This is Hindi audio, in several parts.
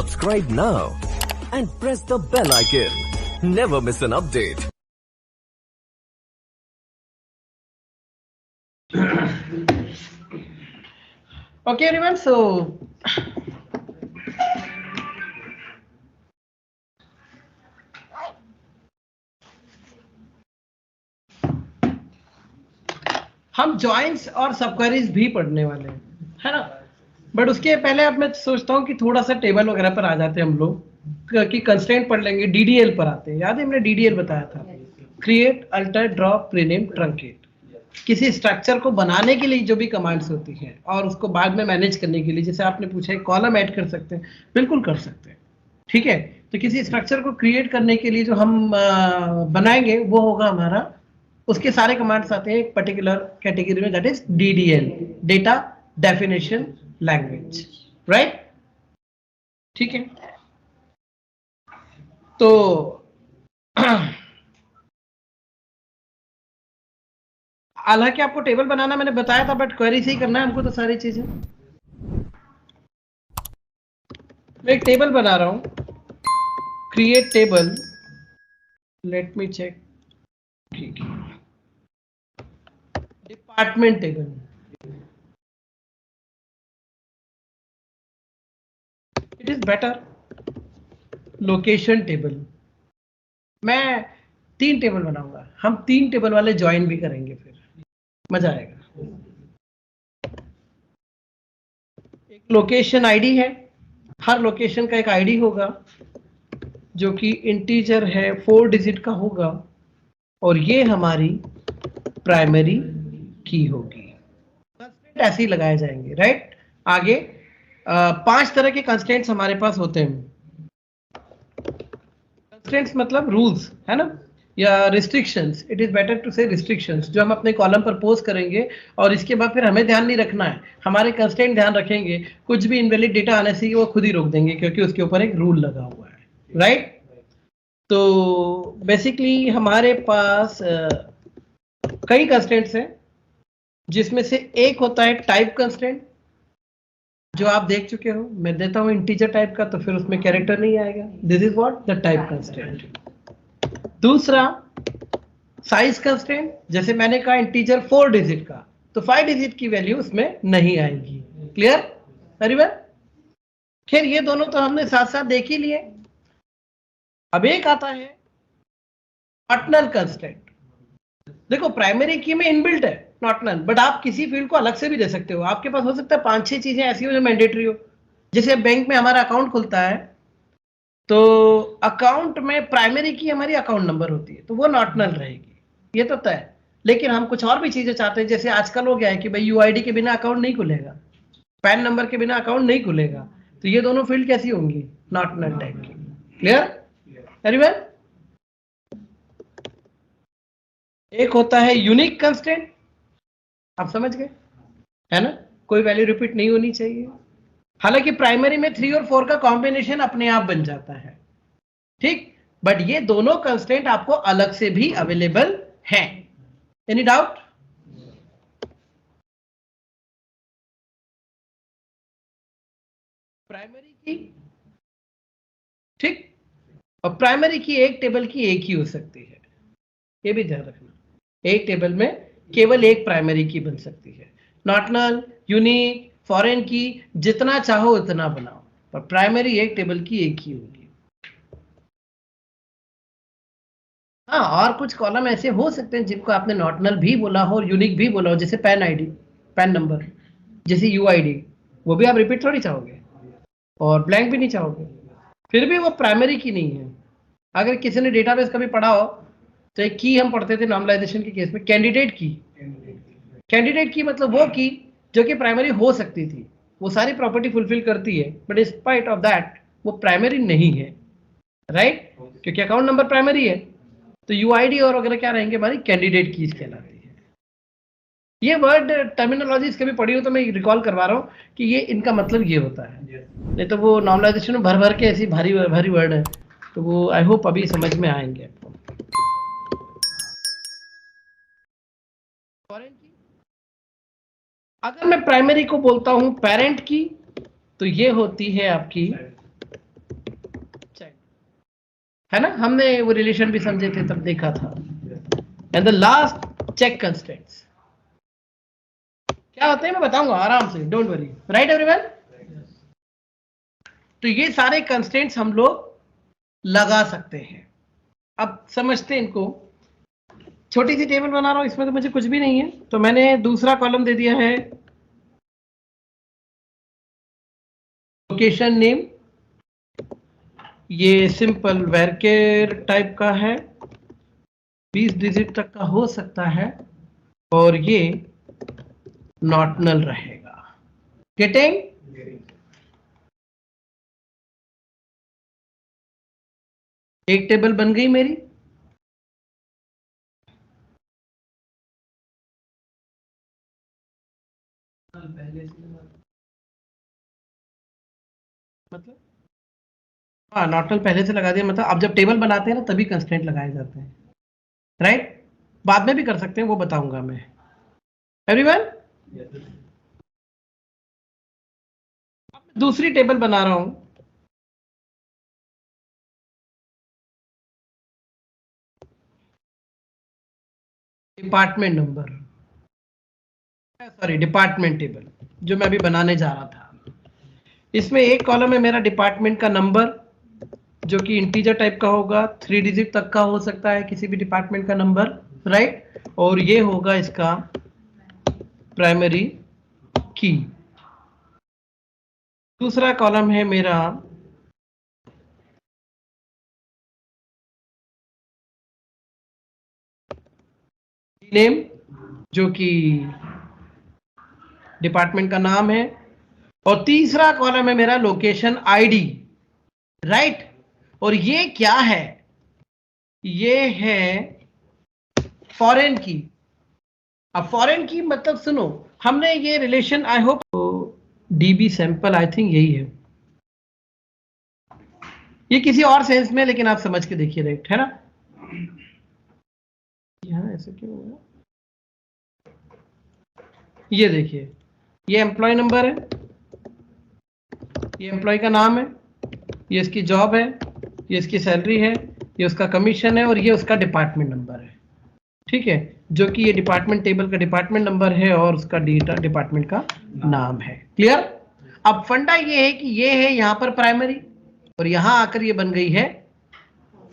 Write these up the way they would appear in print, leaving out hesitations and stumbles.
Subscribe now and press the bell icon. Never miss an update. Okay, everyone. So हम जॉइंट्स और सबक्वेरीज भी पढ़ने वाले हैं, है ना। बट उसके पहले अब मैं सोचता हूँ कि थोड़ा सा टेबल वगैरह पर आ जाते हैं हम लोग, कि कंस्ट्रेंट पढ़ लेंगे। डीडीएल पर आते हैं। याद है हमने डीडीएल बताया था, क्रिएट, अल्टर, ड्रॉप, प्रीनेम, ट्रंकेट। किसी स्ट्रक्चर को बनाने के लिए जो भी कमांड्स होती हैं और उसको बाद में मैनेज करने के लिए, जैसे आपने पूछा कॉलम ऐड कर सकते हैं, बिल्कुल कर सकते हैं, ठीक है। तो किसी स्ट्रक्चर को क्रिएट करने के लिए जो हम बनाएंगे वो होगा हमारा, उसके सारे कमांड्स आते हैं एक पर्टिकुलर कैटेगरी में, that is DDL, data definition language, right. ठीक है। तो हालांकि आपको टेबल बनाना मैंने बताया था, बट क्वेरी से ही करना है हमको तो सारी चीजें। मैं एक टेबल बना रहा हूं, create table, let me check, ठीक है। Department table, it is better. Location table, मैं 3 टेबल बनाऊंगा। हम 3 टेबल वाले ज्वाइन भी करेंगे, फिर मजा आएगा। एक लोकेशन आईडी है, हर लोकेशन का एक आईडी होगा जो कि इंटीजर है, 4 डिजिट का होगा, और ये हमारी प्राइमरी की होगी। कंस्ट्रेंट ऐसे ही लगाए जाएंगे, राइट। आगे 5 तरह के कंस्ट्रेंट्स हमारे पास होते हैं। कंस्ट्रेंट्स मतलब रूल्स, है ना, या restrictions. It is better to say restrictions, जो हम अपने कॉलम पर पोस्ट करेंगे। और इसके बाद फिर हमें ध्यान नहीं रखना है, हमारे कंस्ट्रेंट ध्यान रखेंगे। कुछ भी इनवैलिड डेटा आने से वो खुद ही रोक देंगे, क्योंकि उसके ऊपर एक रूल लगा हुआ है, राइट। तो बेसिकली हमारे पास कई कंस्ट्रेंट्स हैं, जिसमें से एक होता है टाइप कंस्ट्रेंट, जो आप देख चुके हो। मैं देता हूं इंटीजर टाइप का, तो फिर उसमें कैरेक्टर नहीं आएगा। This is what the type constraint. दूसरा साइज कंस्ट्रेंट, जैसे मैंने कहा इंटीजर 4 डिजिट का, तो 5 डिजिट की वैल्यू उसमें नहीं आएगी। Clear, very well. खैर ये दोनों तो हमने साथ साथ देख ही लिए। अब एक आता है नॉटनल कंस्ट्रेंट। देखो प्राइमरी की में इनबिल्ट है नॉटनल, बट आप किसी फील्ड को अलग से भी दे सकते हो। आपके पास हो सकता है 5-6 चीजें ऐसी हो जो मैंडेटरी हो। जैसे बैंक में हमारा अकाउंट खुलता है, तो अकाउंट में प्राइमरी की हमारी अकाउंट नंबर होती है, तो वो नॉटनल रहेगी, ये तो तय। लेकिन हम कुछ और भी चीजें चाहते हैं, जैसे आजकल हो गया है कि भाई यूआईडी के बिना अकाउंट नहीं खुलेगा, पैन नंबर के बिना अकाउंट नहीं खुलेगा, तो ये दोनों फील्ड कैसी होंगी, नॉटनल टाइप की। Clear, very well. एक होता है यूनिक कंस्ट्रेंट, आप समझ गए, है ना, कोई वैल्यू रिपीट नहीं होनी चाहिए। हालांकि प्राइमरी में 3 और 4 का कॉम्बिनेशन अपने आप बन जाता है, ठीक। बट ये दोनों कंस्ट्रेंट आपको अलग से भी अवेलेबल हैं। Any doubt? प्राइमरी की, ठीक, और प्राइमरी की एक टेबल की एक ही हो सकती है, ये भी ध्यान रखना। एक टेबल में केवल एक प्राइमरी की बन सकती है। नॉटनल, यूनिक, फॉरेन की जितना चाहो उतना बनाओ, पर प्राइमरी एक टेबल की एक ही होगी। हाँ, और कुछ कॉलम ऐसे हो सकते हैं जिनको आपने नॉटनल भी बोला हो और यूनिक भी बोला हो, जैसे पैन आईडी, पैन नंबर, जैसे यूआईडी, वो भी आप रिपीट थोड़ी चाहोगे, और ब्लैंक भी नहीं चाहोगे, फिर भी वो प्राइमरी की नहीं है। अगर किसी ने डेटाबेस कभी पढ़ा हो, तो एक की हम पढ़ते थे नॉर्मलाइजेशन के केस में, कैंडिडेट की। कैंडिडेट की मतलब वो की जो कि प्राइमरी हो सकती थी, वो सारी प्रॉपर्टी फुलफिल करती है, but in spite of that वो प्राइमरी नहीं है, राइट, क्योंकि अकाउंट नंबर प्राइमरी है। तो यूआईडी और वगैरह क्या रहेंगे, हमारी कैंडिडेट कीज कहलाती है। ये वर्ड टर्मिनोलॉजीज कभी पढ़ी हो तो मैं रिकॉल करवा रहा हूँ कि ये इनका मतलब ये होता है, नहीं तो वो नॉर्मलाइजेशन में भर भर के ऐसी भारी भारी वर्ड है, तो वो आई होप अभी समझ में आएंगे आपको। अगर मैं प्राइमरी को बोलता हूं पेरेंट की, तो ये होती है आपकी है ना, हमने वो रिलेशन भी समझे थे तब देखा था। And the last check constraints क्या होते हैं मैं बताऊंगा आराम से, डोंट वरी, राइट एवरीवन। तो ये सारे कंस्ट्रेंट्स हम लोग लगा सकते हैं। अब समझते हैं इनको। छोटी सी टेबल बना रहा हूं, इसमें तो मुझे कुछ भी नहीं है, तो मैंने दूसरा कॉलम दे दिया है लोकेशन नेम। ये सिंपल वेरकेर टाइप का है, 20 डिजिट तक का हो सकता है, और ये नॉट नल रहेगा। गेटिंग? एक टेबल बन गई मेरी। मतलब हाँ, नॉट नल पहले से लगा दिया, मतलब अब जब टेबल बनाते हैं ना तभी कंस्ट्रेंट लगाए जाते हैं, राइट? बाद में भी कर सकते हैं, वो बताऊंगा मैं। एवरीवन, दूसरी टेबल बना रहा हूं। Department number, sorry department table जो मैं अभी बनाने जा रहा था। इसमें एक कॉलम है मेरा डिपार्टमेंट का नंबर, जो कि इंटीजर टाइप का होगा, 3 डिजिट तक का हो सकता है किसी भी डिपार्टमेंट का नंबर, राइट? और ये होगा इसका प्राइमरी की। दूसरा कॉलम है मेरा नेम, जो कि डिपार्टमेंट का नाम है, और तीसरा कॉलम है मेरा लोकेशन आईडी, राइट? और ये क्या है? ये है फॉरेन की। अब फॉरेन की मतलब सुनो, हमने ये relation, I hope dB sample, I think यही है, ये किसी और सेंस में, लेकिन आप समझ के देखिए, राइट है ना? यहाँ ऐसे क्यों हुआ? ये देखिए, ये एम्प्लॉय नंबर है, ये एम्प्लॉय का नाम है, ये इसकी जॉब है, ये इसकी सैलरी है, ये उसका कमीशन है, और ये उसका डिपार्टमेंट नंबर है, ठीक है? जो कि ये डिपार्टमेंट टेबल का डिपार्टमेंट नंबर है और उसका डिपार्टमेंट का नाम है। क्लियर? अब फंडा ये है कि ये है यहां पर प्राइमरी, और यहां आकर ये बन गई है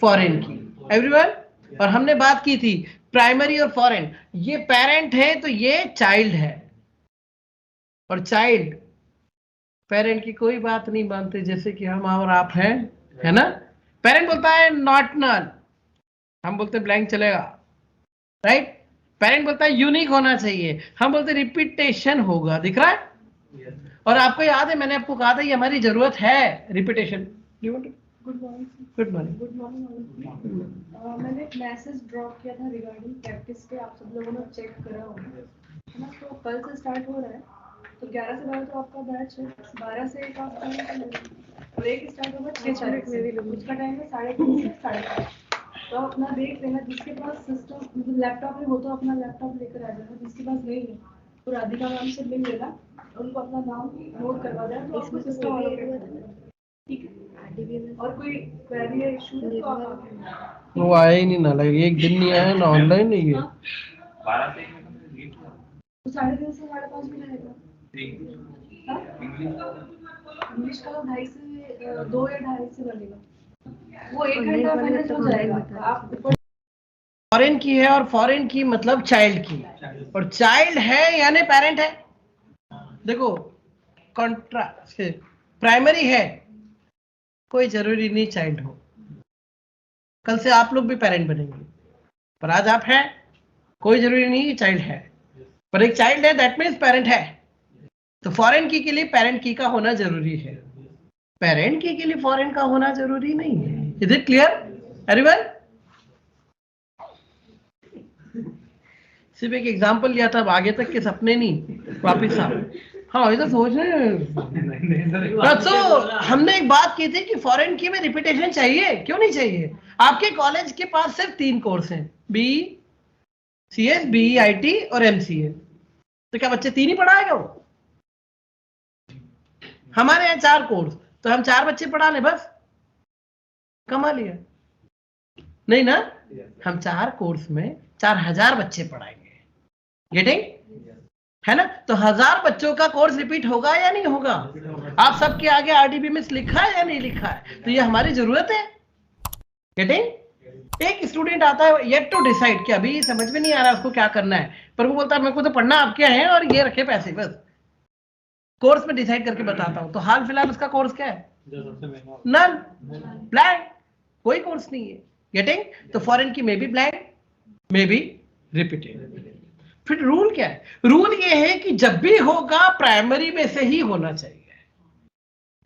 फॉरेन की। एवरीवन, और हमने बात की थी प्राइमरी और फॉरेन, ये पेरेंट है तो ये चाइल्ड है, और चाइल्ड पेरेंट की कोई बात नहीं मानते, जैसे कि हम और आप हैं, है ना? पेरेंट बोलता है नॉट नल, हम बोलते ब्लैंक चलेगा, राइट? पेरेंट बोलता है यूनिक होना चाहिए, हम बोलते रिपीटेशन होगा। दिख रहा है? और आपको याद है मैंने आपको कहा था ये हमारी जरूरत है, repetition. Good morning. Good morning. Good morning. मैंने एक मैसेज ड्रॉप किया था रिगार्डिंग प्रैक्टिस पे, आप सब लोगों ने चेक करा होगा, है ना? तो कल से स्टार्ट हो रहा है, तो 11 से 12 तो आपका बैच है, 12 से 1 आप टाइम कर लेंगे, और एक स्टार्ट होगा 6 तारीख से, उसका टाइम है 3:30 से 5:30। तो आप अपना देख लेना, जिसके पास सिस्टम लैपटॉप है वो तो अपना लैपटॉप लेकर आ जाना, जिसके पास नहीं है तो राधिका मैम से मिल लेना, उनको अपना नाम नोट करवा देना, तो आपको सिस्टम ठीक है? और कोई क्वेरी या इशू है तो आप वो आया ही नहीं ना, लगे एक दिन नहीं आया ना, ऑनलाइन नहीं है। 12 से 1 तो 3:30 से 5:30 भी रहेगा। इंग्लिश का 2:30 से 2 या 2:30 से बनेगा, वो 1 घंटा मैनेज हो जाएगा। आप फॉरेन की है, और फॉरेन की मतलब चाइल्ड की, और चाइल्ड है यानी पेरेंट है। देखो कॉन्ट्रास्ट, प्राइमरी है, कोई जरूरी नहीं चाइल्ड हो, कल से आप लोग भी पेरेंट बनेंगे, पर आज आप हैं, कोई जरूरी नहीं चाइल्ड है, पर एक चाइल्ड है दैट मीन्स पेरेंट है। तो फॉरेन की के लिए पेरेंट की का होना जरूरी है, पेरेंट की के लिए फॉरेन का होना जरूरी नहीं है। Is it clear everyone? सिर्फ एक एग्जांपल लिया था, अब आगे तक के सपने नहीं, वापिस आओ। हाँ इधर सोच रहे। तो हमने एक बात की थी कि फॉरेन की में रिपीटेशन चाहिए, क्यों नहीं चाहिए? आपके कॉलेज के पास सिर्फ 3 कोर्स हैं, B C S, B I T और MCA, तो क्या बच्चे 3 ही पढ़ाएगा वो? हमारे यहाँ 4 कोर्स, तो हम 4 बच्चे पढ़ा ले बस, कमा लिया। नहीं ना, हम 4 कोर्स में 4000 बच्चे पढ़ाएंगे, गेटिंग है ना। तो 1000 बच्चों का कोर्स रिपीट होगा या नहीं होगा? आप सबके आगे RDBMS लिखा है या नहीं लिखा है? तो ये हमारी जरूरत है, गेटिंग। एक स्टूडेंट आता है येट टू डिसाइड कि अभी समझ में नहीं आ रहा उसको क्या करना है, पर वो बोलता है मेरे को तो पढ़ना आप क्या है और ये रखे पैसे, बस कोर्स में डिसाइड करके बताता हूं। तो हाल फिलहाल उसका कोर्स क्या है? नन, ब्लैंक, कोई कोर्स नहीं है, गेटिंग। तो फॉरेन की may be blank, may be repeated. फिर रूल क्या है? रूल ये है कि जब भी होगा प्राइमरी में से ही होना चाहिए।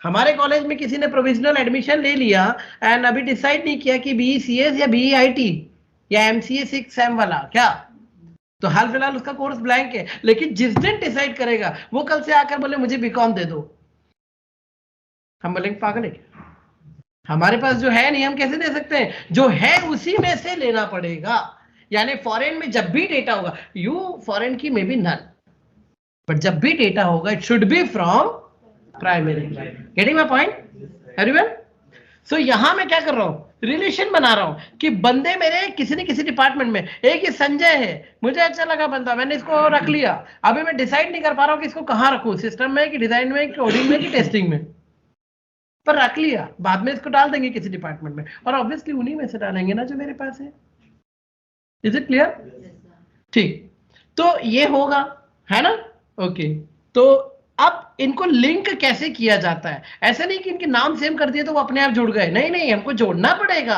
हमारे कॉलेज में किसी ने प्रोविजनल एडमिशन ले लिया एंड अभी डिसाइड नहीं किया कि BECS या BEIT या MCA 6 सेम वाला क्या, तो हाल फिलहाल उसका कोर्स ब्लैंक है। लेकिन जिस दिन डिसाइड करेगा वो कल से आकर बोले मुझे बीकॉम दे दो, हम बोलेंगे पागल है क्या? हमारे पास जो है नहीं हम कैसे दे सकते हैं? जो है उसी में से लेना पड़ेगा। यानी फॉरेन में जब भी डेटा होगा, यू फॉरेन की मे बी नन, बट जब भी डेटा होगा it should be from primary. Getting my point everyone? So यहां मैं क्या कर रहा हूं? रिलेशन बना रहा हूं कि बंदे मेरे किसी न किसी डिपार्टमेंट में, एक ही संजय है, मुझे अच्छा लगा बंदा, मैंने इसको रख लिया। अभी मैं डिसाइड नहीं कर पा रहा हूं कि इसको कहां रखूं, सिस्टम में कि डिजाइन में कि कोडिंग में कि टेस्टिंग में, पर रख लिया। बाद में इसको डाल देंगे किसी डिपार्टमेंट में, और ऑब्वियसली उन्हीं में से डालेंगे ना जो मेरे पास है। Is it clear? ठीक, तो ये होगा, है ना? ओके, तो अब इनको लिंक कैसे किया जाता है? ऐसा नहीं कि इनके नाम सेम कर दिए तो वो अपने आप जुड़ गए, नहीं नहीं, हमको जोड़ना पड़ेगा।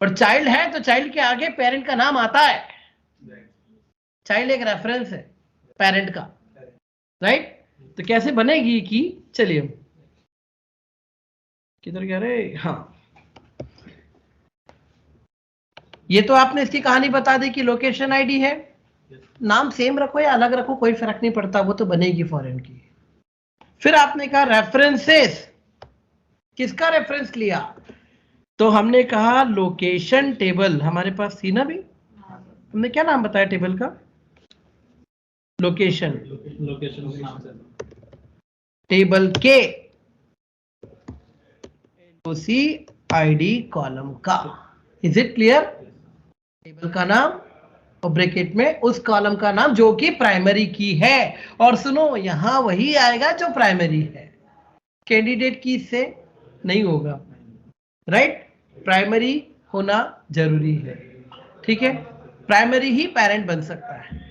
और चाइल्ड है तो चाइल्ड के आगे पेरेंट का नाम आता है, चाइल्ड एक रेफरेंस है पेरेंट का, राइट? तो कैसे बनेगी कि चलिए हम किधर गया रे, हाँ, ये तो आपने इसकी कहानी बता दी कि लोकेशन आईडी है, नाम सेम रखो या अलग रखो कोई फर्क नहीं पड़ता, वो तो बनेगी फॉरेन की। फिर आपने कहा रेफरेंसेस, किसका रेफरेंस लिया? तो हमने कहा लोकेशन टेबल, हमारे पास थी ना भी, हमने क्या नाम बताया टेबल का? लोकेशन टेबल के LOC ID कॉलम का। Is it clear? टेबल का नाम और ब्रैकेट में उस कॉलम का नाम जो कि प्राइमरी की है। और सुनो, यहां वही आएगा जो प्राइमरी है, कैंडिडेट की से नहीं होगा, राइट? प्राइमरी होना जरूरी है, ठीक है? प्राइमरी ही पेरेंट बन सकता है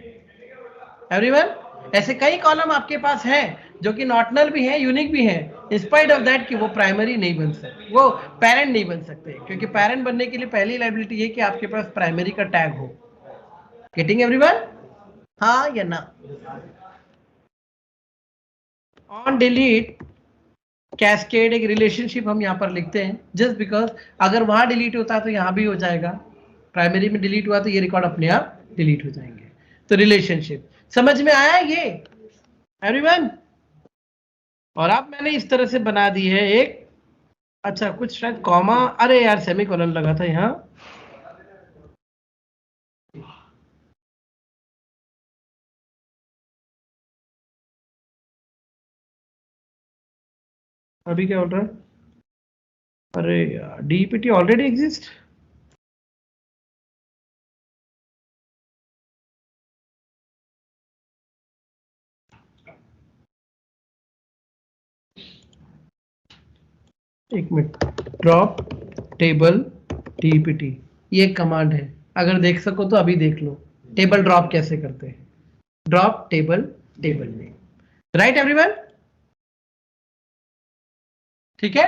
एवरीवन। ऐसे कई कॉलम आपके पास हैं जो कि नॉट-नल भी हैं, यूनिक भी हैं, इंस्पाइट ऑफ दैट कि वो प्राइमरी नहीं बन सकते, वो पेरेंट नहीं बन सकते, क्योंकि पेरेंट बनने के लिए पहली लायबिलिटी ये कि आपके पास प्राइमरी का टैग हो। Getting everyone? हाँ या ना? ऑन डिलीट कैस्केड एक रिलेशनशिप हम यहां पर लिखते हैं, जस्ट बिकॉज अगर वहां डिलीट होता है तो यहां भी हो जाएगा, प्राइमरी में डिलीट हुआ तो ये रिकॉर्ड अपने आप डिलीट हो जाएंगे। तो रिलेशनशिप समझ में आया ये एवरीवन? और अब मैंने इस तरह से बना दी है एक, अच्छा कुछ शायद कॉमा, अरे यार सेमीकोलन लगा था यहां, अभी क्या बोल रहा है? अरे यार DPT ऑलरेडी एग्जिस्ट, एक मिनट, ड्रॉप टेबल DPT, ये कमांड है, अगर देख सको तो अभी देख लो टेबल ड्रॉप कैसे करते हैं। Drop table table name, right everyone? ठीक है?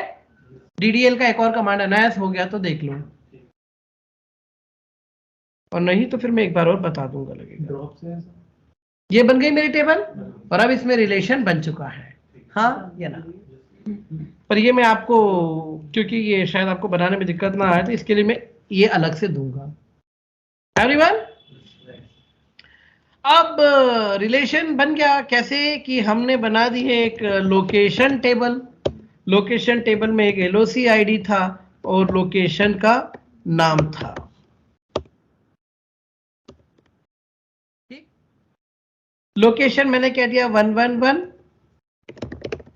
DDL का एक और कमांड अनायास हो गया तो देख लो, और नहीं तो फिर मैं एक बार और बता दूंगा लगेगा। ये बन गई मेरी टेबल और अब इसमें रिलेशन बन चुका है, हाँ या ना? पर ये मैं आपको, क्योंकि ये शायद आपको बनाने में दिक्कत ना आए तो इसके लिए मैं ये अलग से दूंगा एवरीवन। अब रिलेशन बन गया कैसे कि हमने बना दी है एक लोकेशन टेबल, लोकेशन टेबल में एक LOC ID था और लोकेशन का नाम था, ठीक? लोकेशन मैंने कह दिया 111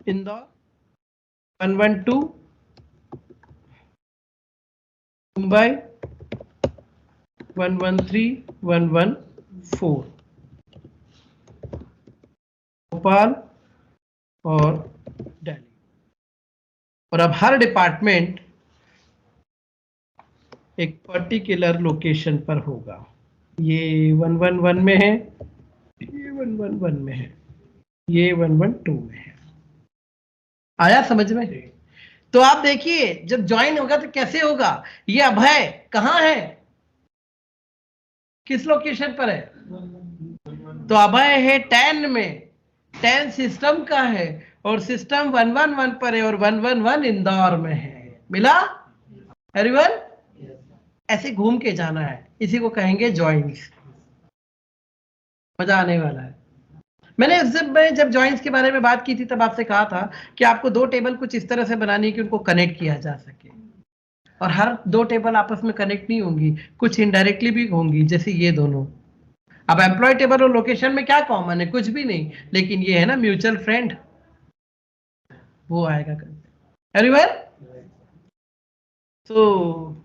इंदौर, 112 मुंबई, 113,114 भोपाल और दिल्ली। और अब हर डिपार्टमेंट एक पर्टिकुलर लोकेशन पर होगा। ये 111 में है, ये 111 में है, ये 112 में है। आया समझ में? तो आप देखिए जब ज्वाइन होगा तो कैसे होगा। ये अभय कहाँ है, किस लोकेशन पर है? तो अभय है 10 में, 10 सिस्टम का है और सिस्टम 111 पर है और 111 इंदौर में है। मिला एवरीवन? ऐसे घूम के जाना है, इसी को कहेंगे ज्वाइंस। मजा आने वाला है। मैंने जब ज्वाइंस के बारे में बात की थी तब आपसे कहा था कि आपको दो टेबल कुछ इस तरह से बनानी है कि उनको कनेक्ट किया जा सके, और हर दो टेबल आपस में कनेक्ट नहीं होंगी, कुछ इनडायरेक्टली भी होंगी, जैसे ये दोनों। अब एम्प्लॉय टेबल और लोकेशन में क्या कॉमन है? कुछ भी नहीं, लेकिन ये है ना म्यूचुअल फ्रेंड, वो आएगा एवरीवन। तो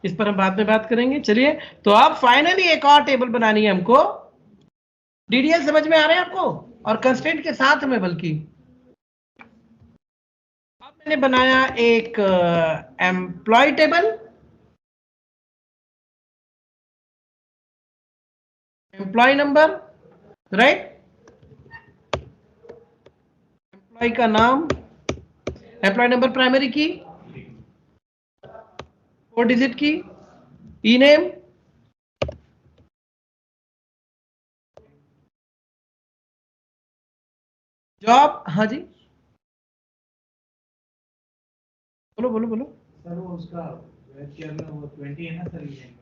इस पर हम बाद में बात करेंगे। चलिए, तो अब फाइनली एक और टेबल बनानी है हमको। डीडीएल समझ में आ रहे हैं आपको? और कंस्ट्रेंट के साथ में, बल्कि अब मैंने बनाया एक employee table, employee number, right, employee का नाम, एम्प्लॉय नंबर प्राइमरी की, 4 डिजिट की, ई नेम, जॉब। हाँ जी, बोलो बोलो बोलो। सर वो उसका वो 20 है ना सर, ये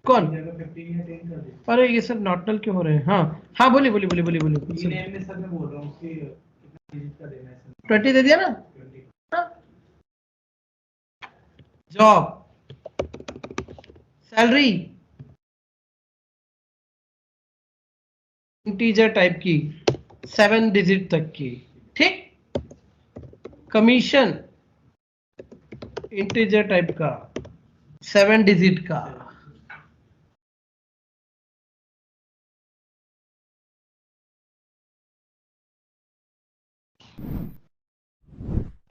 कौन? 15 है 10 कर दीजिए। अरे ये सब नॉर्मल क्यों हो रहे हैं? हाँ हाँ, बोलिए बोलिए बोलिए बोलिए बोलिए। नेम में सर मैं बोल रहा हूँ उसकी कितना डिजिट का देना है सर? 20 दे दिया ना? 20। जॉब, सैलरी इंटीजर टाइप की 7 डिजिट तक की, ठीक। कमीशन इंटीजर टाइप का 7 डिजिट का।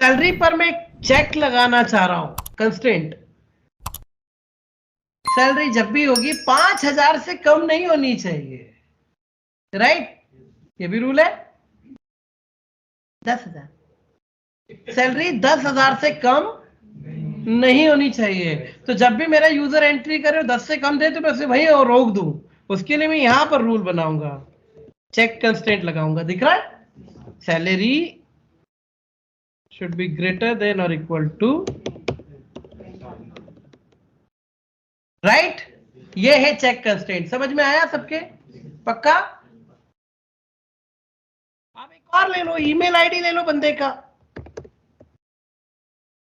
सैलरी पर मैं चेक लगाना चाह रहा हूं, कंस्ट्रेंट। सैलरी जब भी होगी 5,000 से कम नहीं होनी चाहिए, राइट? ये भी रूल है। 10,000 सैलरी 10,000 से कम नहीं होनी चाहिए। तो जब भी मेरा यूजर एंट्री करे 10 से कम दे तो मैं उसे वही रोक दूं। उसके लिए मैं यहां पर रूल बनाऊंगा, चेक कंस्ट्रेंट लगाऊंगा। दिख रहा है? Salary should be greater than or equal to, right? ये है चेक कंस्ट्रेंट। समझ में आया सबके? पक्का? आप एक और ले लो, ईमेल आईडी ले लो बंदे का,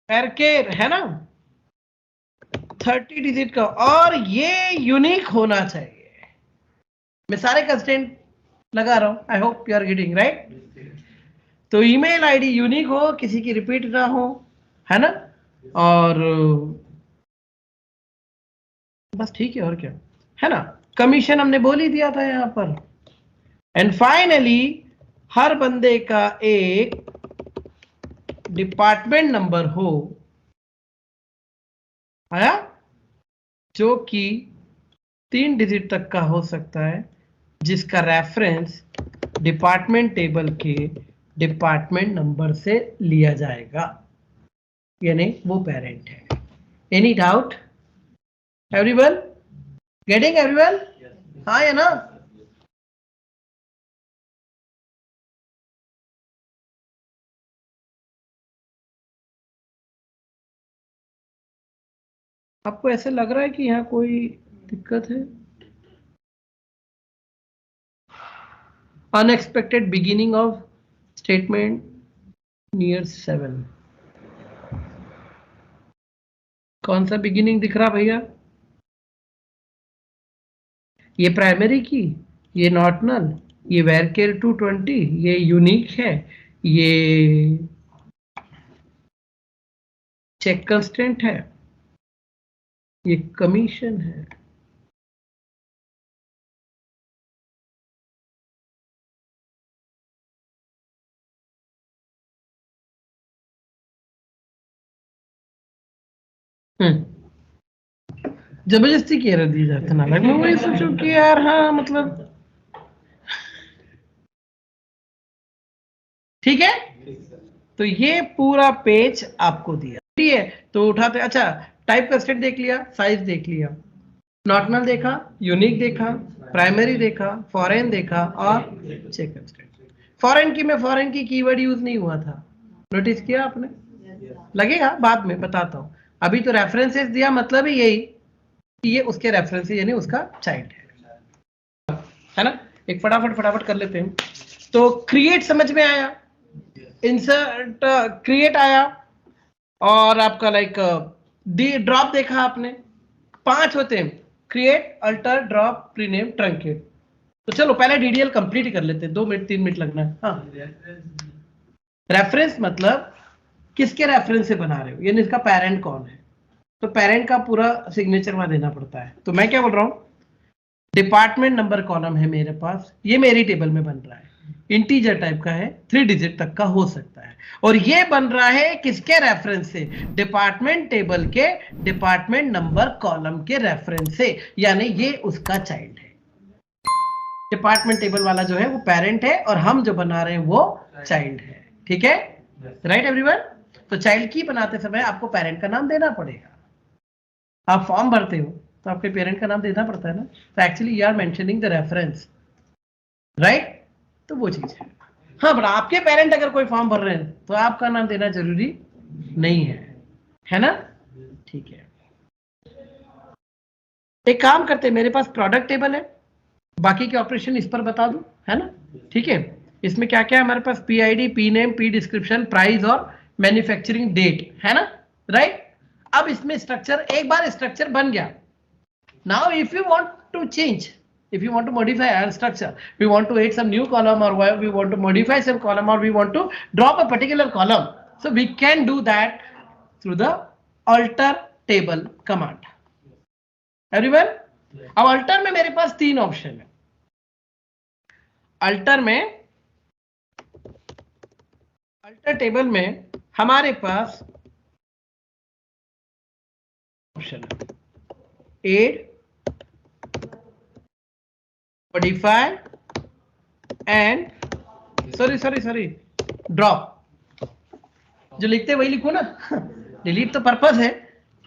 पैरकेर है ना, 30 डिजिट का, और ये यूनिक होना चाहिए। मैं सारे कंस्ट्रेंट लगा रहा हूं, I hope you are getting right. तो ईमेल आईडी यूनिक हो, किसी की रिपीट ना हो, है ना, और बस ठीक है, और क्या है ना। कमीशन हमने बोल ही दिया था यहां पर। एंड फाइनली हर बंदे का एक डिपार्टमेंट नंबर हो, आया, जो कि 3 डिजिट तक का हो सकता है, जिसका रेफरेंस डिपार्टमेंट टेबल के डिपार्टमेंट नंबर से लिया जाएगा, यानी वो पेरेंट है। Any doubt everyone? Getting everyone? हाँ या ना? आपको ऐसे लग रहा है कि यहाँ कोई दिक्कत है? Unexpected beginning of statement near 7, कौन सा बिगिनिंग दिख रहा भैया? ये प्राइमरी की, ये नॉर्टनल, ये वेरकेर 220, ये यूनिक है, ये चेक कंस्टेंट है, ये कमीशन है। जबरदस्ती की एरर दी जाती ना लगे, मैं वही सोचूं कि यार हाँ मतलब ठीक है। तो ये पूरा पेज आपको दिया, ठीक है। तो उठाते, अच्छा टाइप कंस्ट्रेंट देख लिया, साइज देख लिया, नॉर्मल देखा, यूनिक देखा, प्राइमरी देखा, फॉरेन देखा और चेक कंस्ट्रेंट। फॉरेन की कीवर्ड यूज नहीं हुआ था, नोटिस किया आपने? लगेगा बाद में बताता हूं, अभी तो रेफरेंसेस दिया, मतलब ही यही कि ये उसके रेफरेंस यानी उसका चाइल्ड है ना। एक फटाफट कर लेते हैं। तो क्रिएट समझ में आया, इंसर्ट क्रिएट आया, और आपका लाइक ड्रॉप देखा आपने, 5 होते हैं, क्रिएट, अल्टर, ड्रॉप, प्रीनेम, ट्रंकेट। तो चलो पहले डीडीएल कंप्लीट कर लेते हैं, 2 मिनट 3 मिनट लगना है। हाँ, रेफरेंस मतलब किसके रेफरेंस से बना रहे हो, यानी इसका पेरेंट कौन है, तो पेरेंट का पूरा सिग्नेचर वहां देना पड़ता है। तो मैं क्या बोल रहा हूं, डिपार्टमेंट नंबर कॉलम है मेरे पास, ये मेरी टेबल में बन रहा है, इंटीजर टाइप का है, 3 डिजिट तक का हो सकता है, और ये बन रहा है किसके रेफरेंस से, डिपार्टमेंट टेबल के डिपार्टमेंट नंबर कॉलम के रेफरेंस से, यानी ये उसका चाइल्ड है। डिपार्टमेंट टेबल वाला जो है वो पेरेंट है, और हम जो बना रहे हैं वो चाइल्ड है, ठीक है, राइट एवरीवन। तो चाइल्ड की बनाते समय आपको पेरेंट का नाम देना पड़ेगा। आप फॉर्म भरते हो तो आपके पेरेंट का नाम देना पड़ता है ना, तो actually you are mentioning the reference, right. तो वो चीज है। हाँ, बट आपके पेरेंट अगर कोई फॉर्म भर रहे हैं तो आपका नाम देना जरूरी नहीं है ना, ठीक है। एक काम करते हैं, मेरे पास प्रोडक्ट टेबल है, बाकी के ऑपरेशन इस पर बता दूं, है ना, ठीक है। इसमें क्या क्या है हमारे पास, P I D, P name, P description, price और मैन्युफैक्चरिंग डेट, है ना, राइट। अब इसमें स्ट्रक्चर, एक बार स्ट्रक्चर बन गया, now if you want to change, if you want to modify our structure, we want to add some new column, or we want to modify some column, or we want to drop a particular column, so we can do that through the alter table command, everyone। अब alter में मेरे पास 3 ऑप्शन है। alter टेबल में हमारे पास ऑप्शन है, add, modify and sorry drop। जो लिखते वही लिखो ना, डिलीट तो पर्पस है,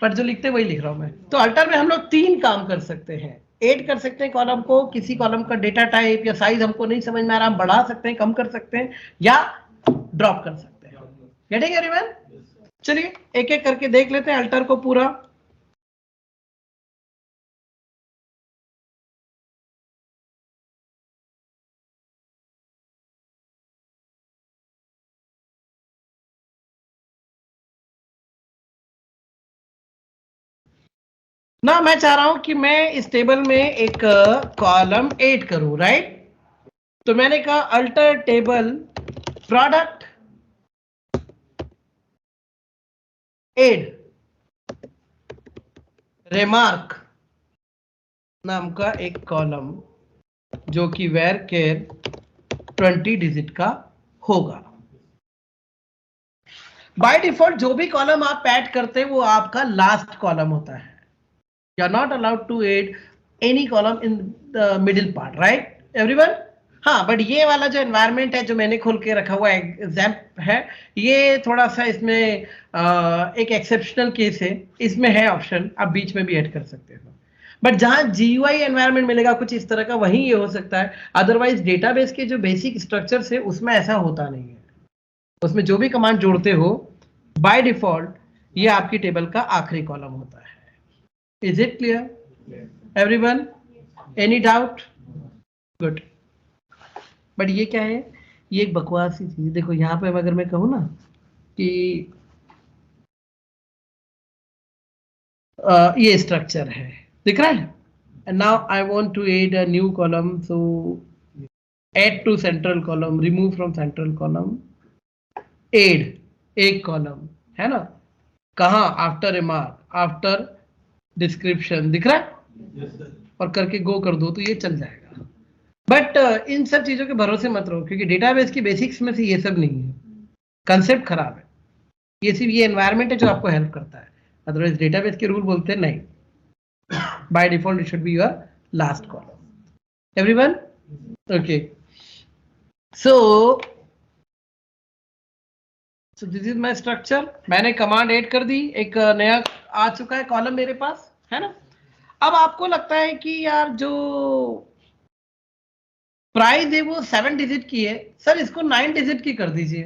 पर जो लिखते वही लिख रहा हूं मैं। तो अल्टर में हम लोग 3 काम कर सकते हैं, ऐड कर सकते हैं कॉलम को, किसी कॉलम का डेटा टाइप या साइज हमको नहीं समझ में आ रहा, हम बढ़ा सकते हैं, कम कर सकते हैं, या ड्रॉप कर सकते हैं। Getting everyone? चलिए एक एक करके देख लेते हैं अल्टर को पूरा। ना मैं चाह रहा हूं कि मैं इस टेबल में एक कॉलम ऐड करूं, राइट। तो मैंने कहा alter table product add remark नाम का एक कॉलम, जो कि वेर केयर 20 डिजिट का होगा। बाय डिफॉल्ट जो भी कॉलम आप ऐड करते हैं वो आपका लास्ट कॉलम होता है। You are not allowed to add any column in the middle part, right everyone? हाँ, बट ये वाला जो एनवायरनमेंट है जो मैंने खोल के रखा हुआ एग्जाम्प है, ये थोड़ा सा इसमें एक एक्सेप्शनल केस है, इसमें है ऑप्शन, आप बीच में भी ऐड कर सकते हो। बट जहां GUI एनवायरनमेंट मिलेगा कुछ इस तरह का, वहीं ये हो सकता है, अदरवाइज डेटाबेस के जो बेसिक स्ट्रक्चर्स है उसमें ऐसा होता नहीं है। उसमें जो भी कमांड जोड़ते हो बाय डिफॉल्ट ये आपकी टेबल का आखिरी कॉलम होता है। Is it clear? Everyone? Any doubt? Good. But ये क्या है, ये एक बकवास सी चीज। देखो यहाँ पे अगर मैं कहूँ ना कि ये स्ट्रक्चर है, दिख रहा है, and now I want to add a new column, so add to central column, remove from central column, add एक कॉलम, है ना, कहाँ, आफ्टर रिमार्क, आफ्टर डिस्क्रिप्शन दिख रहा है, Yes, sir. और करके गो कर दो तो ये चल जाएगा। बट इन सब चीजों के भरोसे मत रहो, क्योंकि डेटाबेस की बेसिक्स में से ये सब नहीं है, कंसेप्ट खराब है। ये सिर्फ ये एनवायरनमेंट है जो आपको हेल्प करता है, अदरवाइज डेटाबेस के रूल बोलते हैं नहीं, by default it should be your last column. Everyone okay, so this is my structure. मैंने कमांड ऐड कर दी, एक नया आ चुका है कॉलम मेरे पास, है ना। अब आपको लगता है कि यार जो प्राइस है वो 7 डिजिट की है, सर इसको 9 डिजिट की कर दीजिए,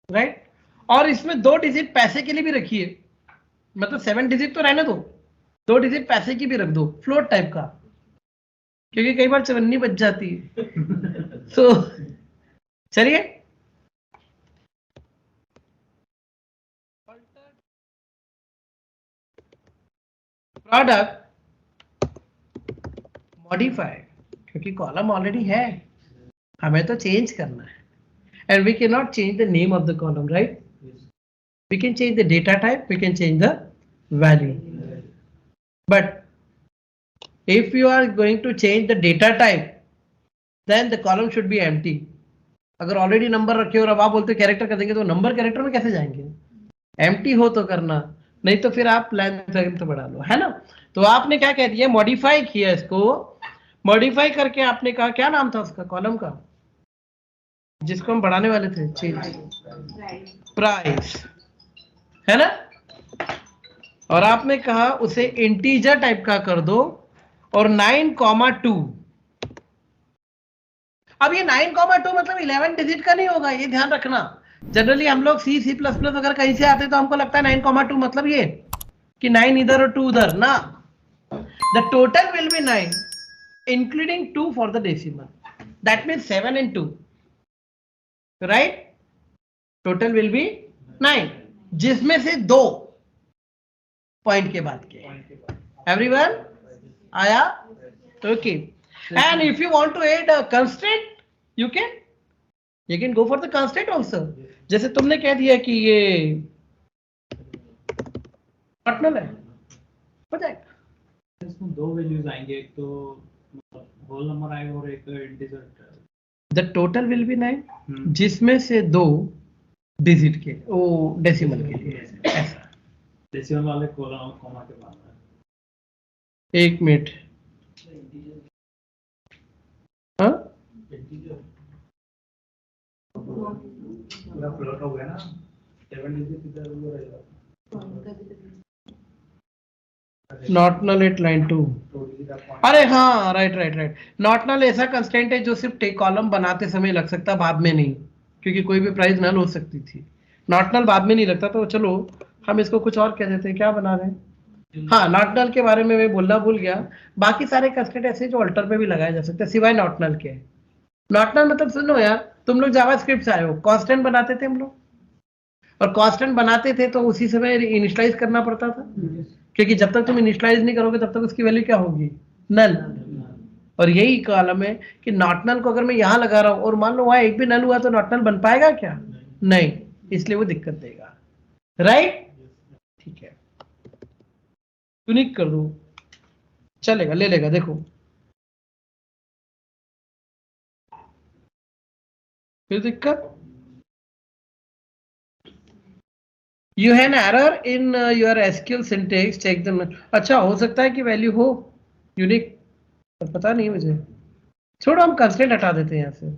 राइट। और इसमें 2 डिजिट पैसे के लिए भी रखिए, मतलब 7 डिजिट तो रहने दो, 2 डिजिट पैसे की भी रख दो, फ्लोट टाइप का, क्योंकि कई बार चवन्नी बच जाती है। तो चलिए, प्रोडक्ट मॉडिफाई, क्योंकि कॉलम ऑलरेडी है, हमें तो चेंज करना है, and we can not change the name of the column, right. We can change the data type, we can change the value, but if you are going to change the data type, then the column should be empty. अगर ऑलरेडी नंबर रखे और अब आप बोलते कैरेक्टर कर देंगे तो नंबर कैरेक्टर में कैसे जाएंगे, एम्प्टी हो तो करना, नहीं तो फिर आप लेंथ तो बढ़ा लो, है ना। तो आपने क्या कह दिया, मॉडिफाई किया इसको, मॉडिफाई करके आपने कहा क्या नाम था उसका कॉलम का जिसको हम बढ़ाने वाले थे, चेंज प्राइस, है ना। और आपने कहा उसे इंटीजर टाइप का कर दो और 9,2। अब ये 9,2 मतलब 11 डिजिट का नहीं होगा, ये ध्यान रखना। जनरली हम लोग सी प्लस प्लस अगर कहीं से आते तो हमको लगता है 9,2 मतलब ये कि 9 इधर और 2 उधर ना। The total will be 9 including 2 for the decimal, that means 7 and 2, right. Total will be 9, जिसमें से 2 पॉइंट के बाद के। एवरीवन आया, okay. And if you want to add a constraint you can go for the constraint also. जैसे तुमने कह दिया कि ये ऑर्डिनल है, हो जाएगा। इसमें 2 वैल्यूज आएंगे, एक तो होल नंबर आएगा और एक integer. The total will be 9, जिसमें से 2 डिजिट के, वो डेसिमल के लिए, ऐसा। डेसिमल वाले कॉलम कॉमा के बाद है। 1 मिनट, हाँ पूरा फ्लोट हो गया ना, 7 डिजिट इधर उधर रहेगा। Not null at line 2। अरे हाँ, राइट, नॉट नल ऐसा कंस्टेंट है जो सिर्फ कॉलम बनाते समय लग सकता, बाद में नहीं, क्योंकि कोई भी प्राइस नल हो सकती थी। नॉट नल बाद में नहीं लगता, तो चलो हम इसको कुछ और कह देते हैं, क्या बना रहे हैं। हाँ, नॉट नल के बारे में मैं बोलना भूल गया, बाकी सारे कंस्टेंट ऐसे जो अल्टर पे भी लगाए जा सकते हैं सिवाय नॉट नल के। नॉट नल मतलब सुनो यार, तुम लोग जावास्क्रिप्ट से आए हो, कांस्टेंट बनाते थे हम लोग, और कांस्टेंट बनाते थे तो उसी समय इनिशियलाइज करना पड़ता था, क्योंकि जब तक तुम इनिशियलाइज नहीं करोगे तब तक उसकी वैल्यू क्या होगी, नल। और यही कॉलम है कि नॉट नल को अगर मैं यहां लगा रहा हूं और मान लो वहां एक भी नल हुआ तो नॉट नल बन पाएगा क्या, नहीं, इसलिए वो दिक्कत देगा, राइट। ठीक है, यूनिक कर दो, चलेगा, ले लेगा। देखो फिर दिक्कत, you have an error in your SQL syntax, check the. अच्छा, हो सकता है कि वैल्यू हो यूनिक, पर पता नहीं मुझे, छोड़ो, हम कंस्टेंट हटा देते हैं यहां से।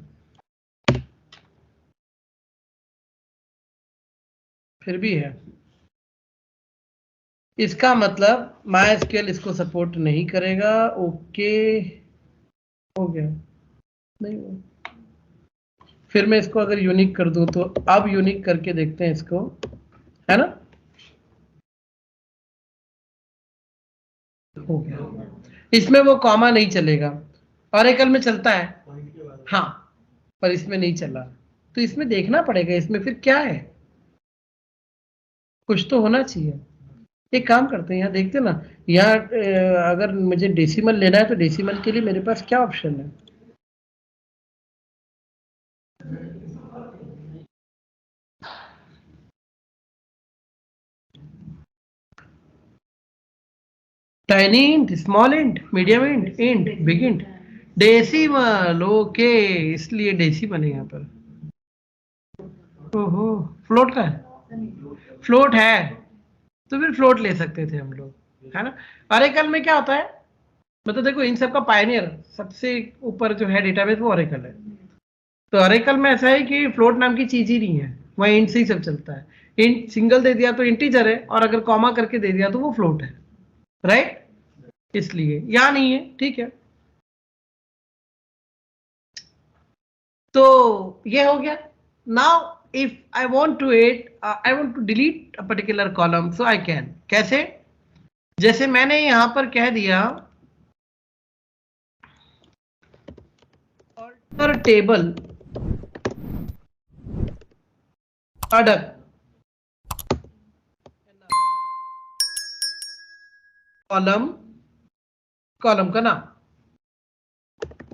फिर भी है, इसका मतलब MySQL इसको सपोर्ट नहीं करेगा। ओके, हो गया, नहीं हुआ। फिर मैं इसको अगर यूनिक कर दूं तो अब यूनिक करके देखते हैं इसको, है ना। हो गया, इसमें वो कॉमा नहीं चलेगा, ऑरेकल में चलता है, हाँ, पर इसमें नहीं चला, तो इसमें देखना पड़ेगा इसमें फिर क्या है, कुछ तो होना चाहिए। एक काम करते हैं, यहाँ देखते ना, यहाँ अगर मुझे डेसिमल लेना है तो डेसिमल के लिए मेरे पास क्या ऑप्शन है, tiny int, small int, medium int, int, big int, decimal, okay, इसलिए डेसिमल है यहाँ पर। ओहो, फ्लोट का है, फ्लोट है तो फिर फ्लोट ले सकते थे हम लोग, है ना। ऑरेकल में क्या होता है, मतलब देखो इन सब का पायनियर सबसे ऊपर जो है डेटाबेस वो ऑरेकल है। तो ऑरेकल में ऐसा है कि फ्लोट नाम की चीज ही नहीं है, वहाँ इंट से ही सब चलता है। इंट सिंगल दे दिया तो इंटीजर है, और अगर कॉमा करके दे दिया तो वो फ्लोट है, राइट। इसलिए यहाँ नहीं है, ठीक है। तो ये हो गया। Now if I want to add, I want to delete a particular column, so I can. कैसे? जैसे मैंने यहां पर कह दिया alter table product column, column का नाम।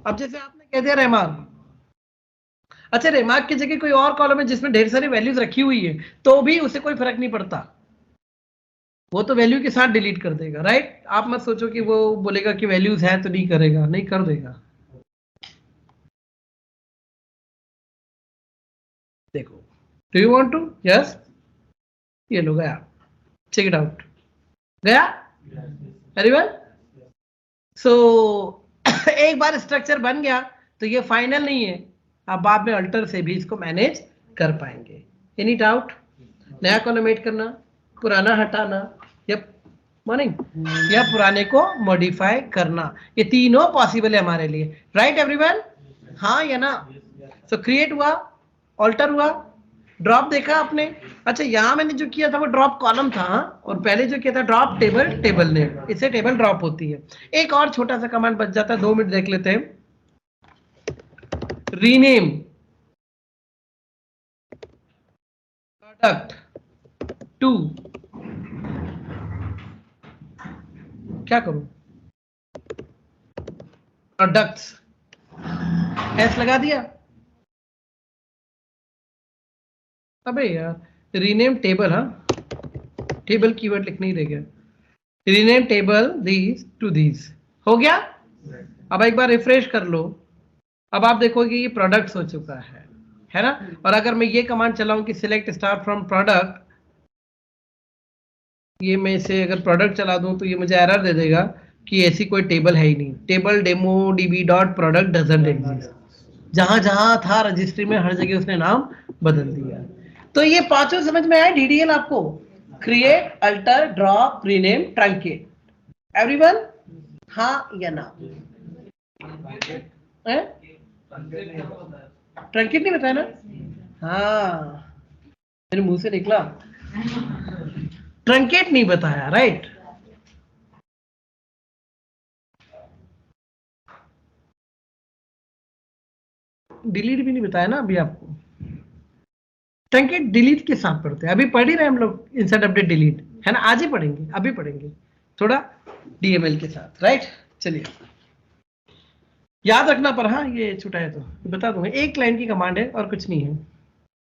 अब जैसे आपने कह दिया रेमार्क, अच्छा रेमार्क की जगह कोई और कॉलम है जिसमें ढेर सारी वैल्यूज रखी हुई है, तो भी उसे कोई फर्क नहीं पड़ता, वो तो वैल्यू के साथ डिलीट कर देगा, राइट। आप मत सोचो कि वो बोलेगा कि वैल्यूज है तो नहीं करेगा, नहीं कर देगा। देखो, do you want to? Yes, ये लो गया, चेक इट आउट, गया वेरी वेल। सो एक बार स्ट्रक्चर बन गया तो ये फाइनल नहीं है, आप बाद में अल्टर से भी इसको मैनेज कर पाएंगे। Any doubt? नया कॉलम ऐड करना, पुराना हटाना, या मॉर्निंग, या पुराने को मॉडिफाई करना, ये तीनों पॉसिबल है हमारे लिए, राइट एवरीवन? हाँ या ना? सो क्रिएट हुआ, ऑल्टर हुआ, ड्रॉप देखा आपने। अच्छा यहां मैंने जो किया था वो ड्रॉप कॉलम था, और पहले जो किया था ड्रॉप टेबल, टेबल नेम, इससे टेबल ड्रॉप होती है। एक और छोटा सा कमांड बच जाता है, 2 मिनट देख लेते हैं। रीनेम प्रोडक्ट टू, क्या करूं, प्रोडक्ट्स, एस लगा दिया। अबे यार रीनेम टेबल, हाँ टेबल कीवर्ड लिखने ही रह गया। Rename table these two these, हो गया। अब एक बार रिफ्रेश कर लो, अब आप देखोगे ये प्रोडक्ट्स हो चुका है ना। और अगर मैं ये कमांड चलाऊं कि सिलेक्ट स्टार फ्रॉम प्रोडक्ट, ये मैं इसे अगर प्रोडक्ट चला दूं तो ये मुझे एरर दे देगा कि ऐसी कोई टेबल है ही नहीं, table demo dB dot product doesn't exist. जहां जहां था रजिस्ट्री में हर जगह उसने नाम बदल दिया। तो ये पांचों समझ में आया डीडीएल आपको? Create, alter, drop, rename, truncate, everyone? हाँ या ना? ट्रंकेट नहीं बताया ना? हाँ मेरे मुंह से निकला, ट्रंकेट नहीं बताया, राइट। डिलीट भी नहीं बताया ना अभी आपको। ट्रंकेट डिलीट के साथ पढ़ते हैं, अभी पढ़ ही रहे हम लोग इंसर्ट अपडेट डिलीट, है ना। आज ही पढ़ेंगे, अभी पढ़ेंगे थोड़ा डीएमएल के साथ, राइट। चलिए याद रखना, पर हाँ ये छूटा है तो बता दूंगा, एक लाइन की कमांड है और कुछ नहीं है,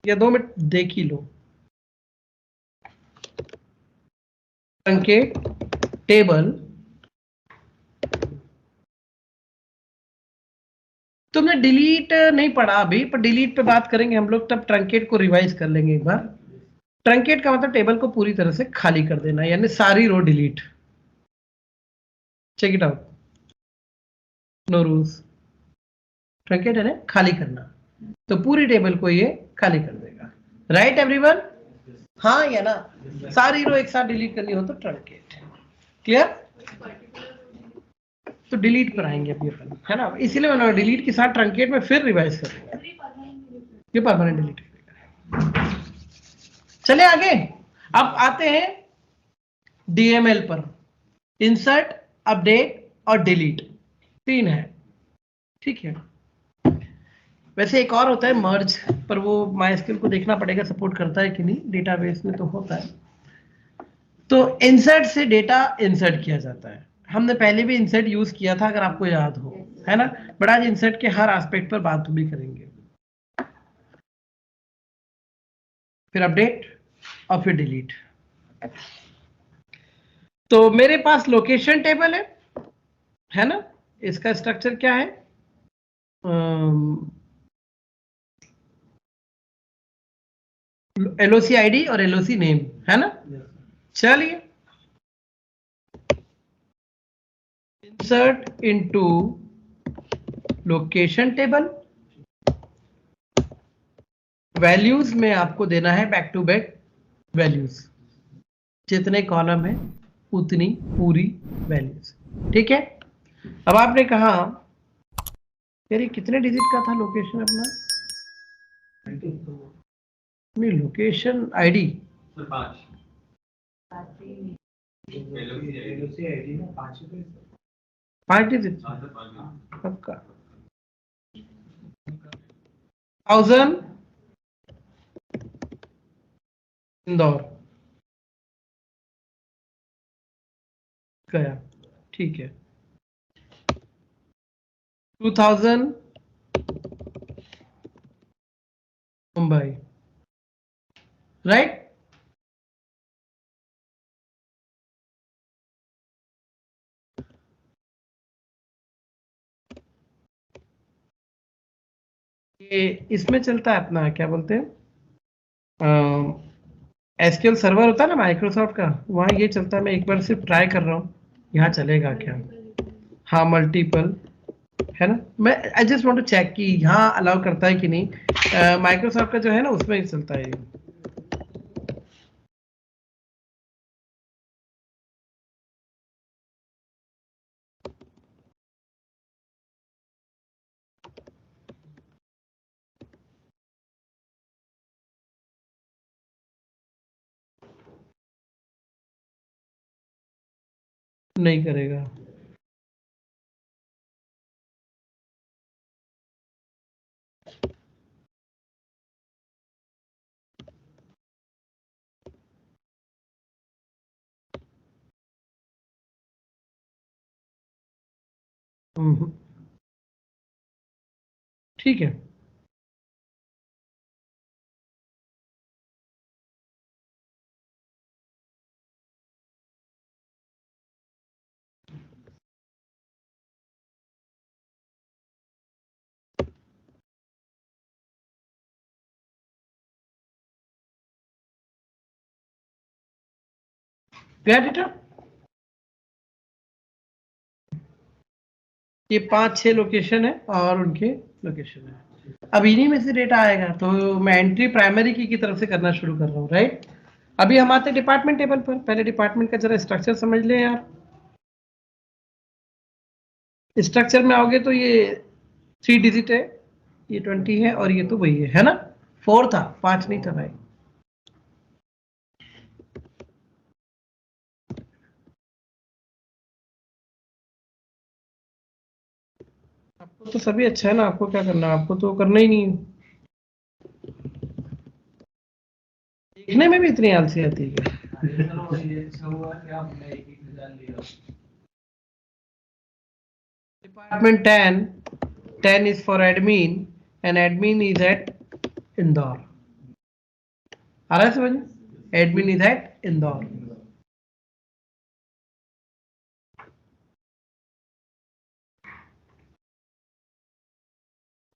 या 2 मिनट देख ही लो। ट्रंकेट टेबल, तुमने डिलीट नहीं पढ़ा अभी, पर डिलीट पे बात करेंगे हम लोग, तब ट्रंकेट को रिवाइज कर लेंगे एक बार। ट्रंकेट का मतलब टेबल को पूरी तरह से खाली कर देना, यानी सारी row delete. Check it out, no rules. Truncate है ना, खाली करना, तो पूरी टेबल को ये खाली कर देगा, राइट एवरीवन? हाँ या ना? सारी रो एक साथ डिलीट करनी हो तो ट्रंकेट, क्लियर? तो डिलीट पर आएंगे अभी अपन, है ना, इसीलिए मैंने डिलीट के साथ ट्रंकेट में फिर रिवाइज करेंगे, ये परमानेंट डिलीट करेगा। चले आगे, अब आते हैं डीएमएल पर। इंसर्ट, अपडेट और डिलीट, 3 है, ठीक है। वैसे एक और होता है मर्ज, पर वो माइस्क्यूएल को देखना पड़ेगा सपोर्ट करता है कि नहीं, डेटाबेस में तो होता है। तो इंसर्ट से डेटा इंसर्ट किया जाता है, हमने पहले भी इंसर्ट यूज किया था अगर आपको याद हो, है ना। बट आज इंसर्ट के हर एस्पेक्ट पर बात भी करेंगे। फिर अपडेट और फिर डिलीट। तो मेरे पास लोकेशन टेबल है ना? इसका स्ट्रक्चर क्या है? एलओसी आईडी और एलओसी नेम, है ना? चलिए, insert into location table. Values में आपको देना है बैक टू बैक वैल्यूज, जितने कॉलम है उतनी पूरी वैल्यूज, ठीक है? अब आपने कहा यार ये कितने डिजिट का था लोकेशन अपना? नहीं, लोकेशन आईडी 5 डिजिट पक्का। 1000 इंदौर गया, ठीक है। 2000 मुंबई, राइट? ये इसमें चलता है अपना, क्या बोलते हैं, एसक्यूएल सर्वर होता है ना माइक्रोसॉफ्ट का, वहाँ ये चलता है। मैं एक बार सिर्फ ट्राई कर रहा हूँ, यहाँ चलेगा क्या? हाँ, मल्टीपल है ना? मैं I just want to check कि यहाँ अलाउ करता है कि नहीं। माइक्रोसॉफ्ट का जो है ना उसमें ही चलता है ये। नहीं करेगा। ठीक है, गया डेटा। ये 5-6 लोकेशन है और उनके लोकेशन है। अब इन्हीं में से डेटा आएगा, तो मैं एंट्री प्राइमरी की तरफ से करना शुरू कर रहा हूँ, राइट? अभी हम आते डिपार्टमेंट टेबल पर। पहले डिपार्टमेंट का जरा स्ट्रक्चर समझ लें यार। स्ट्रक्चर में आओगे तो ये 3 डिजिट है, ये 20 है और ये तो वही है ना? 4 था, 5 नहीं था भाई। आपको तो सभी अच्छा है ना, आपको क्या करना है? आपको तो करना ही नहीं है। देखने में भी इतनी आलसी आती है क्या? Department 10 is for admin and admin is at Indore. आ रहा है समझ में? Admin is at Indore.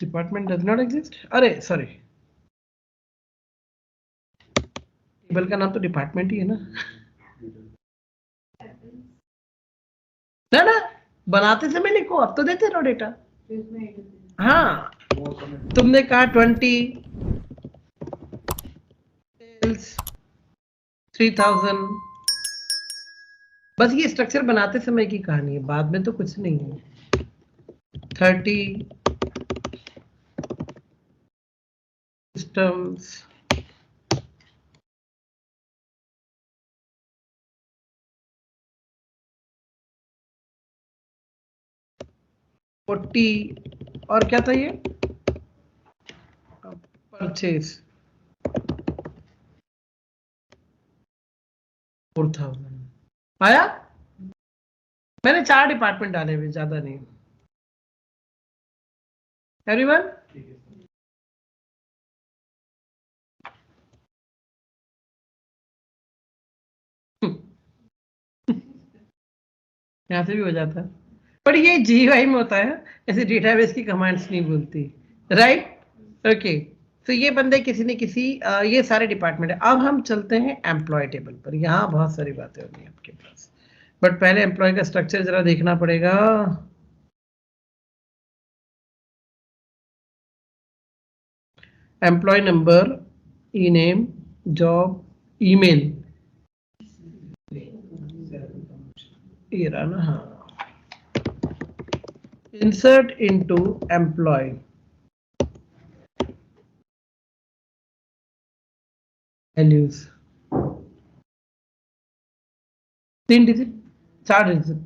Department does not exist, अरे सॉरी, टेबल का नाम तो डिपार्टमेंट ही है ना? ना ना, बनाते समय लिखो, अब तो देते रहो डेटा। हाँ, तुमने कहा 20 सेल्स 3000, बस ये स्ट्रक्चर बनाते समय की कहानी है, बाद में तो कुछ नहीं है। 30 सिस्टम्स, और क्या था ये? परचेज 4000 आया। मैंने 4 डिपार्टमेंट डाले हुए, ज्यादा नहीं। एवरीवन, यहाँ से भी हो जाता है, पर ये GUI में होता है, ऐसे डेटाबेस की कमांड्स नहीं बोलती, राइट। ओके, तो ये बंदे किसी न किसी ये सारे डिपार्टमेंट है। अब हम चलते हैं एम्प्लॉय टेबल पर, यहाँ बहुत सारी बातें होनी है आपके पास, बट पहले एम्प्लॉय का स्ट्रक्चर जरा देखना पड़ेगा। Employee number, E name, job, email, ये रहा ना, हाँ। Insert into employee, values 3 digit 4 digit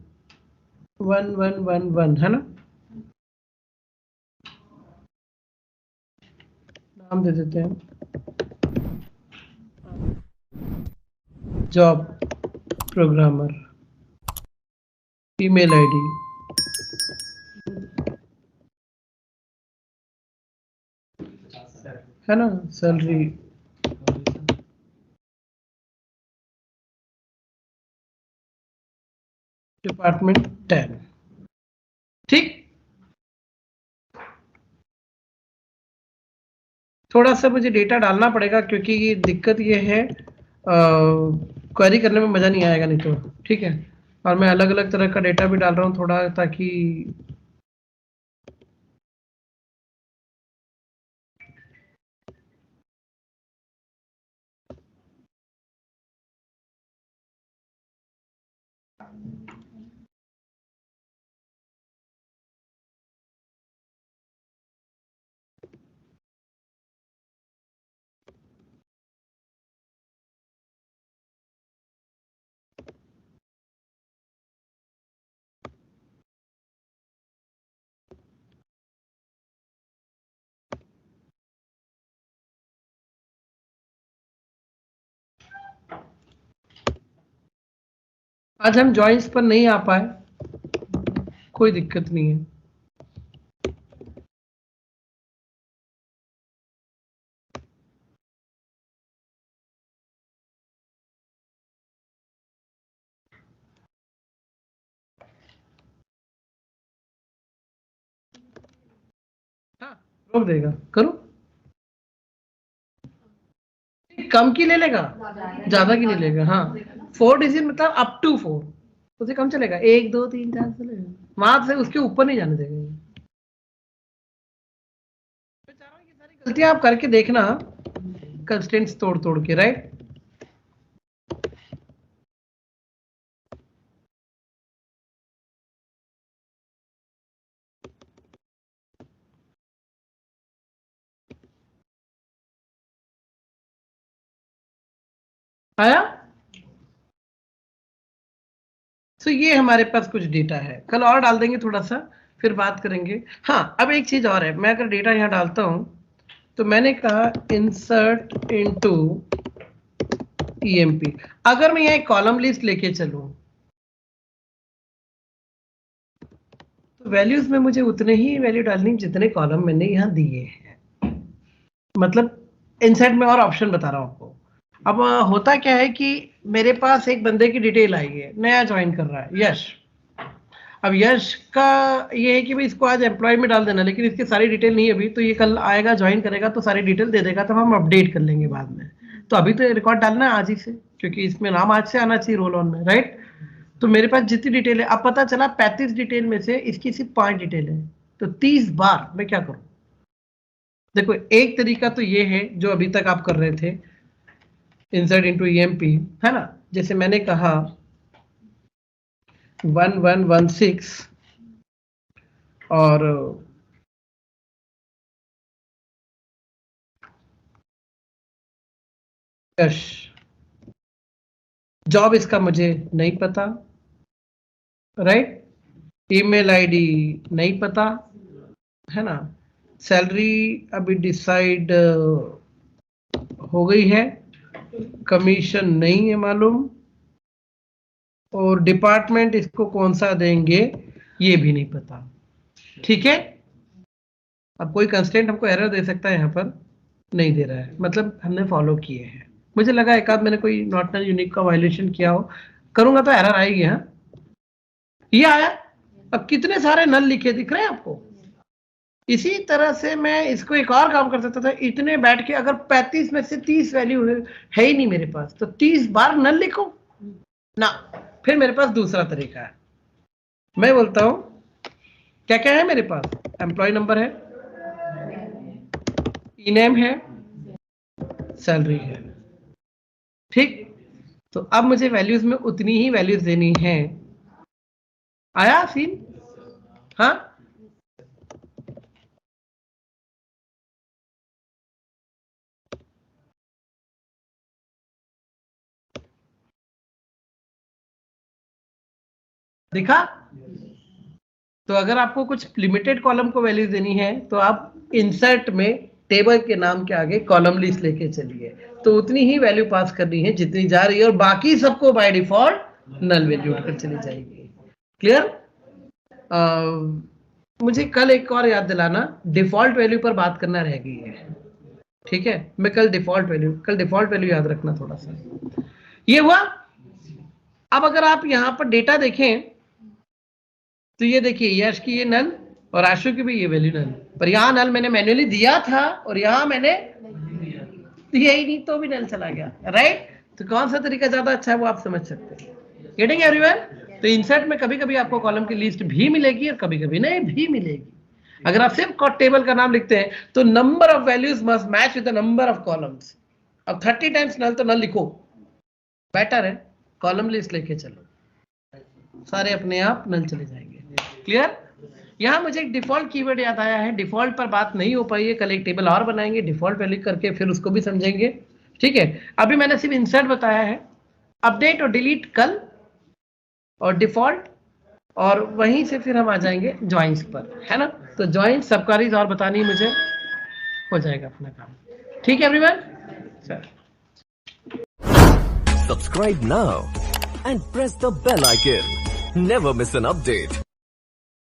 1111 है ना। नाम दे देते हैं जॉब प्रोग्रामर, ईमेल आईडी, है ना, सैलरी, डिपार्टमेंट 10, ठीक। थोड़ा सा मुझे डेटा डालना पड़ेगा क्योंकि ये दिक्कत ये है, क्वेरी करने में मजा नहीं आएगा नहीं तो, ठीक है। और मैं अलग अलग तरह का डेटा भी डाल रहा हूँ थोड़ा, ताकि आज हम जॉइंट्स पर नहीं आ पाए, कोई दिक्कत नहीं है। हाँ, रोक देगा, करो। कम की ले लेगा, ज्यादा की नहीं लेगा। हाँ, 4 डिजिट मतलब अप टू 4, उसे कम चलेगा, 1 2 3 4 चलेगा, वहां से उसके ऊपर नहीं जाने देगा। मैं चाह रहा हूँ ये सारी गलतियां आप करके देखना, कंस्ट्रेंट्स तोड़ तोड़ के, राइट। आया। तो ये हमारे पास कुछ डेटा है, कल और डाल देंगे थोड़ा सा, फिर बात करेंगे। हाँ, अब एक चीज और है, मैं अगर डेटा यहाँ डालता हूं तो मैंने कहा इंसर्ट इनटू ईएमपी। अगर मैं यहाँ एक कॉलम लिस्ट लेके चलूं तो वैल्यूज में मुझे उतने ही वैल्यू डालनी जितने कॉलम मैंने यहाँ दिए हैं। मतलब इंसर्ट में और ऑप्शन बता रहा हूं आपको। अब होता क्या है कि मेरे पास एक बंदे की डिटेल आई है, नया ज्वाइन कर रहा है, यश। अब यश का ये है कि भाई इसको आज एम्प्लॉय में डाल देना, लेकिन इसकी सारी डिटेल नहीं है अभी, तो ये कल आएगा ज्वाइन करेगा तो सारी डिटेल दे देगा, तब हम अपडेट कर लेंगे बाद में। तो अभी तो रिकॉर्ड डालना है आज ही से, क्योंकि इसमें नाम आज से आना चाहिए रोल ऑन में, राइट। तो मेरे पास जितनी डिटेल है, अब पता चला 35 डिटेल में से इसकी सिर्फ 5 डिटेल है, तो 30 बार मैं क्या करूं। देखो, एक तरीका तो ये है जो अभी तक आप कर रहे थे, इंसर्ट इनटू ईएमपी, है ना। जैसे मैंने कहा 1116 और यश, जॉब इसका मुझे नहीं पता, राइट। ईमेल आईडी नहीं पता, है ना। सैलरी अभी डिसाइड हो गई है, कमीशन नहीं है मालूम, और डिपार्टमेंट इसको कौन सा देंगे ये भी नहीं पता, ठीक है। अब कोई कंस्टेंट हमको एरर दे सकता है, यहाँ पर नहीं दे रहा है, मतलब हमने फॉलो किए हैं। मुझे लगा एक आध मैंने कोई नॉट यूनिक का वायलेशन किया हो, करूंगा तो एरर आएगी। हाँ, ये आया। अब कितने सारे नल लिखे दिख रहे हैं आपको। इसी तरह से मैं इसको एक और काम कर सकता था, इतने बैठ के अगर 35 में से 30 वैल्यू है ही नहीं मेरे पास, तो 30 बार नल लिखो ना। फिर मेरे पास दूसरा तरीका है, मैं बोलता हूं क्या क्या है मेरे पास, एम्प्लॉय नंबर है, ई-नेम है, सैलरी है, ठीक। तो अब मुझे वैल्यूज में उतनी ही वैल्यूज देनी है। आया सीन? हाँ, दिखा? तो अगर आपको कुछ लिमिटेड कॉलम को वैल्यू देनी है तो आप इंसर्ट में टेबल के नाम के आगे कॉलम लिस्ट लेके चलिए, तो उतनी ही वैल्यू पास करनी है जितनी जा रही है, और बाकी सबको बाय डिफॉल्ट नल वैल्यू उठकर चली जाएगी। क्लियर? मुझे कल एक और याद दिलाना, डिफॉल्ट वैल्यू पर बात करना रह गई है, ठीक है। मैं कल डिफॉल्ट वैल्यू याद रखना थोड़ा सा। ये हुआ। अब अगर आप यहां पर डेटा देखें तो ये देखिए यश की ये नल और आशु की भी ये वैल्यू नल, पर यहां नल मैंने मैन्युअली दिया था और यहां मैंने दिया ही नहीं तो भी नल चला गया, राइट। तो कौन सा तरीका ज्यादा अच्छा है वो आप समझ सकते हैं। Getting everyone? तो इंसर्ट में कभी कभी आपको कॉलम की लिस्ट भी मिलेगी और कभी कभी नहीं भी मिलेगी। अगर आप सिर्फ टेबल का नाम लिखते हैं तो number of values must match with the number of columns. अब 30 टाइम्स नल तो नल लिखो, बेटर है कॉलम लिस्ट लेके चलो, सारे अपने आप नल चले जाएंगे। क्लियर? यहां मुझे एक डिफॉल्ट कीवर्ड याद आया है, डिफॉल्ट पर बात नहीं हो पाई है, कल एक टेबल और बनाएंगे डिफॉल्ट वैल्यू करके, फिर उसको भी समझेंगे, ठीक है। अभी मैंने सिर्फ इंसर्ट बताया है, अपडेट और डिलीट कल, और डिफॉल्ट, और वहीं से फिर हम आ जाएंगे ज्वाइंस पर, है ना। तो ज्वाइन सबकारीज और बतानी मुझे, हो जाएगा अपना काम, ठीक है everyone. Sir Subscribe now and press the bell icon. Never miss an update.